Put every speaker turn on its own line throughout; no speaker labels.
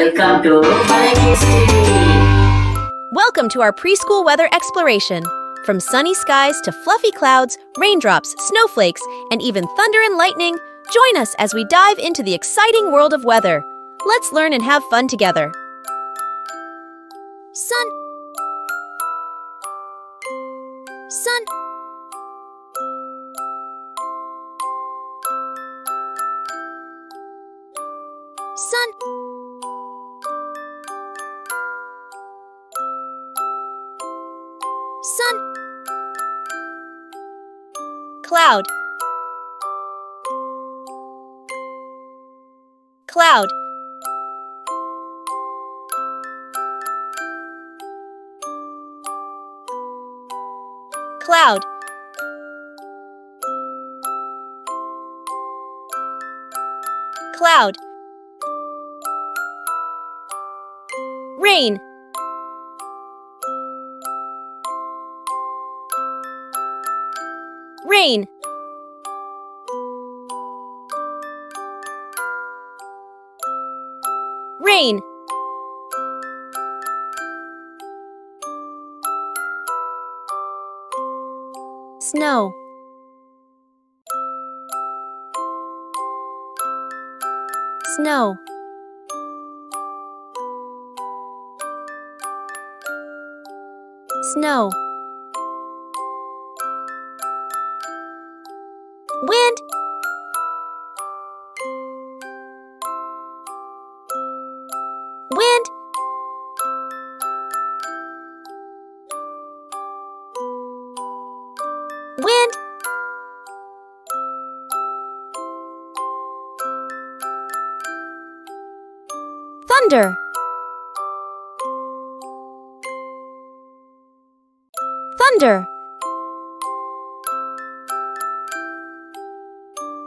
Welcome to Bhale Kids TV.
Welcome to our preschool weather exploration. From sunny skies to fluffy clouds, raindrops, snowflakes, and even thunder and lightning, join us as we dive into the exciting world of weather. Let's learn and have fun together. Sun. Sun. Sun. Sun. Cloud. Cloud. Cloud. Cloud. Rain. Rain. Rain. Snow. Snow. Snow. Wind. Wind. Wind. Thunder. Thunder.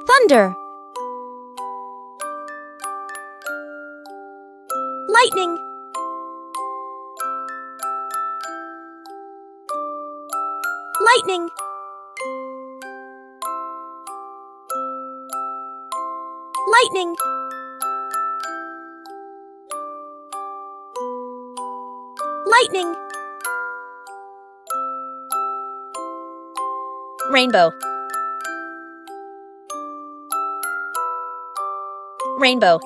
Thunder. Lightning. Lightning. Lightning. Lightning. Rainbow. Rainbow.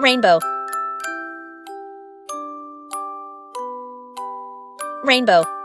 Rainbow. Rainbow.